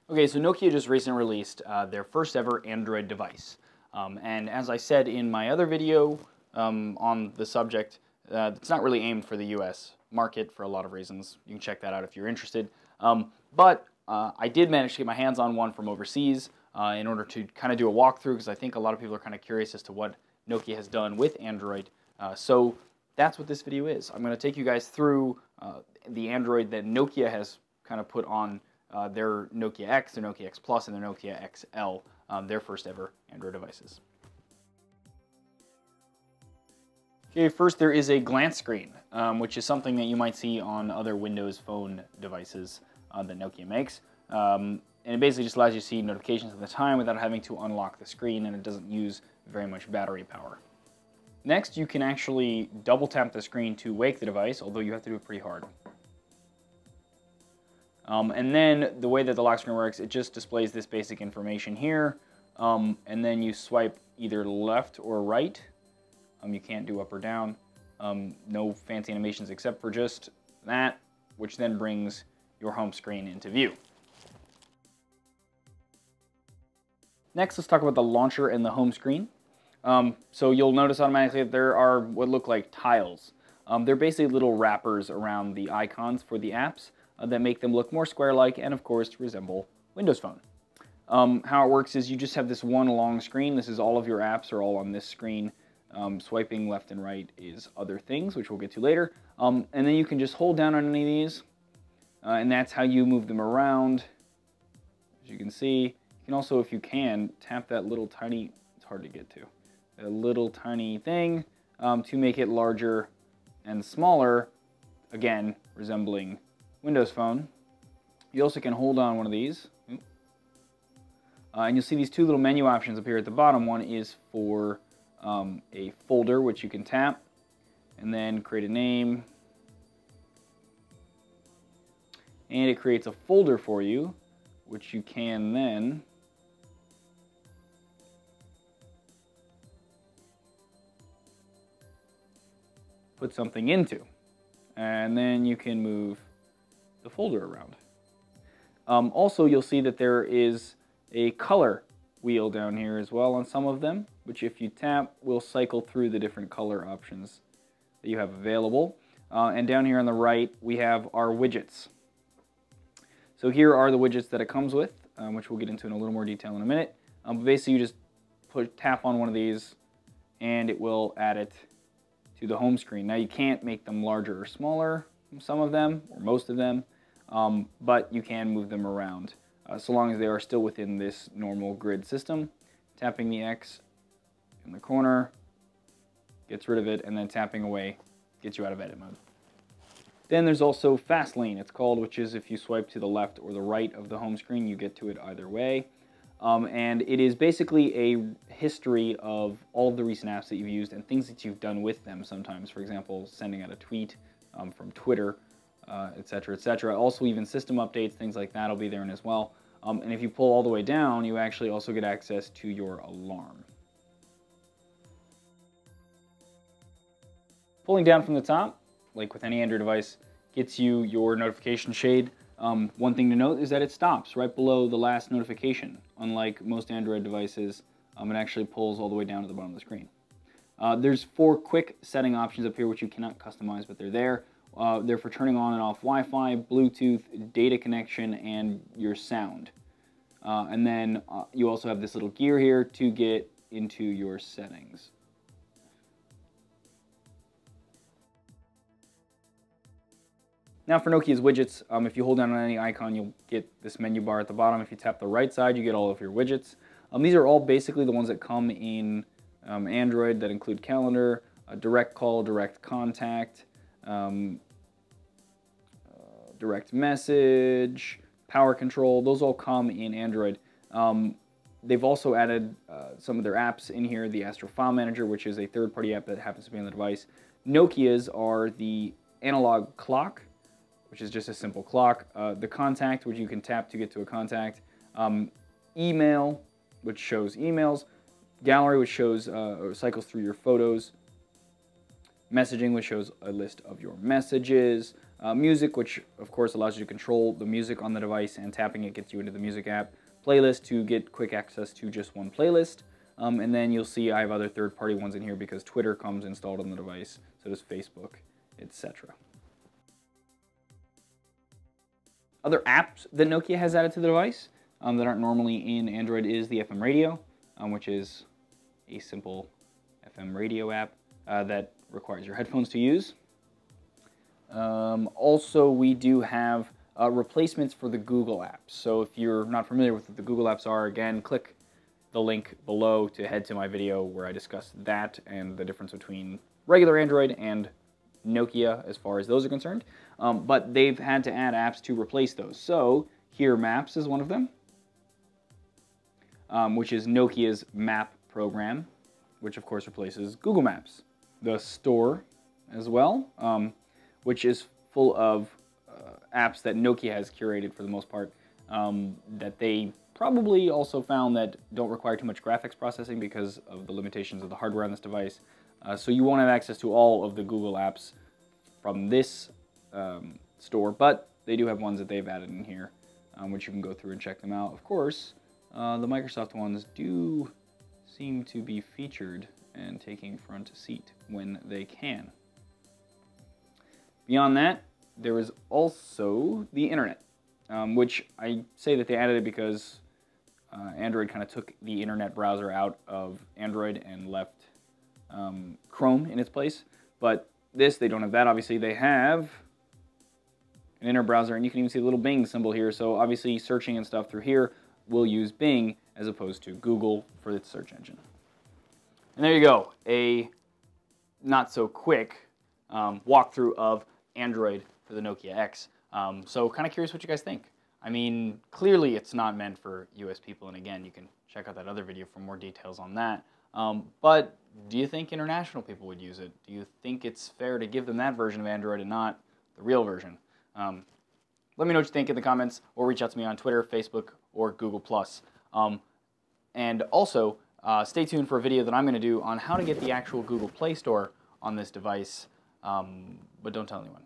Okay, so Nokia just recently released their first ever Android device. And as I said in my other video on the subject, it's not really aimed for the US market for a lot of reasons. You can check that out if you're interested. But I did manage to get my hands on one from overseas in order to kind of do a walkthrough, because I think a lot of people are kind of curious as to what Nokia has done with Android. So that's what this video is. I'm going to take you guys through the Android that Nokia has kind of put on their Nokia X, their Nokia X Plus, and their Nokia XL, their first ever Android devices. Okay, first there is a glance screen, which is something that you might see on other Windows Phone devices that Nokia makes. And it basically just allows you to see notifications at the time without having to unlock the screen, and it doesn't use very much battery power. Next, you can actually double tap the screen to wake the device, although you have to do it pretty hard. And then the way that the lock screen works, it just displays this basic information here, and then you swipe either left or right. You can't do up or down. No fancy animations except for just that, which then brings your home screen into view. Next, let's talk about the launcher and the home screen. So you'll notice automatically that there are what look like tiles. They're basically little wrappers around the icons for the apps that make them look more square-like and, of course, resemble Windows Phone. How it works is you just have this one long screen. This is all of your apps are all on this screen. Swiping left and right is other things, which we'll get to later. And then you can just hold down on any of these, and that's how you move them around. As you can see, you can also, if you can, tap that little tiny, it's hard to get to, a little tiny thing to make it larger and smaller, again, resembling Windows Phone. You also can hold on one of these, and you'll see these two little menu options up here at the bottom. One is for a folder, which you can tap, and then create a name, and it creates a folder for you, which you can then put something into, and then you can move the folder around. Also, you'll see that there is a color wheel down here as well on some of them, which if you tap will cycle through the different color options that you have available. And down here on the right we have our widgets. So here are the widgets that it comes with, which we'll get into in a little more detail in a minute. But basically you just tap on one of these and it will add it to the home screen. Now you can't make them larger or smaller, some of them, or most of them, but you can move them around, so long as they are still within this normal grid system. Tapping the X in the corner gets rid of it, and then tapping away gets you out of edit mode. Then there's also Fast Lane, it's called, which is if you swipe to the left or the right of the home screen, you get to it either way. And it is basically a history of all of the recent apps that you've used and things that you've done with them sometimes. For example, sending out a tweet from Twitter, etc., etc. Also, even system updates, things like that will be there as well. And if you pull all the way down, you actually also get access to your alarm. Pulling down from the top, like with any Android device, gets you your notification shade. One thing to note is that it stops right below the last notification. Unlike most Android devices, it actually pulls all the way down to the bottom of the screen. There's 4 quick setting options up here which you cannot customize, but they're there. They're for turning on and off Wi-Fi, Bluetooth, data connection, and your sound. And then you also have this little gear here to get into your settings. Now for Nokia's widgets, if you hold down on any icon, you'll get this menu bar at the bottom. If you tap the right side, you get all of your widgets. These are all basically the ones that come in Android that include calendar, direct call, direct contact, direct message, power control. Those all come in Android. They've also added some of their apps in here, the Astro File Manager, which is a third-party app that happens to be on the device. Nokia's are the analog clock, which is just a simple clock, the contact, which you can tap to get to a contact, email, which shows emails, gallery, which shows or cycles through your photos, messaging, which shows a list of your messages, Music, which of course allows you to control the music on the device, and tapping it gets you into the music app. Playlist to get quick access to just one playlist. And then you'll see I have other third-party ones in here because Twitter comes installed on the device, so does Facebook, etc. Other apps that Nokia has added to the device that aren't normally in Android is the FM radio, which is a simple FM radio app that requires your headphones to use. Also, we do have replacements for the Google apps. So if you're not familiar with what the Google apps are, again, click the link below to head to my video where I discuss that and the difference between regular Android and Nokia as far as those are concerned. But they've had to add apps to replace those. So here, Maps is one of them, which is Nokia's map program, which of course replaces Google Maps. The Store as well, which is full of apps that Nokia has curated for the most part, that they probably also found that don't require too much graphics processing because of the limitations of the hardware on this device. So you won't have access to all of the Google apps from this store, but they do have ones that they've added in here, which you can go through and check them out. Of course, the Microsoft ones do seem to be featured and taking front seat when they can. Beyond that, there is also the internet, which I say that they added it because Android kind of took the internet browser out of Android and left Chrome in its place. But this, they don't have that, obviously. They have an internet browser, and you can even see the little Bing symbol here. So obviously searching and stuff through here will use Bing as opposed to Google for its search engine. And there you go, a not so quick walkthrough of Android for the Nokia X. So kind of curious what you guys think. I mean, clearly it's not meant for US people, and again, you can check out that other video for more details on that. But do you think international people would use it? Do you think it's fair to give them that version of Android and not the real version? Let me know what you think in the comments, or reach out to me on Twitter, Facebook, or Google+. And also, stay tuned for a video that I'm going to do on how to get the actual Google Play Store on this device, but don't tell anyone.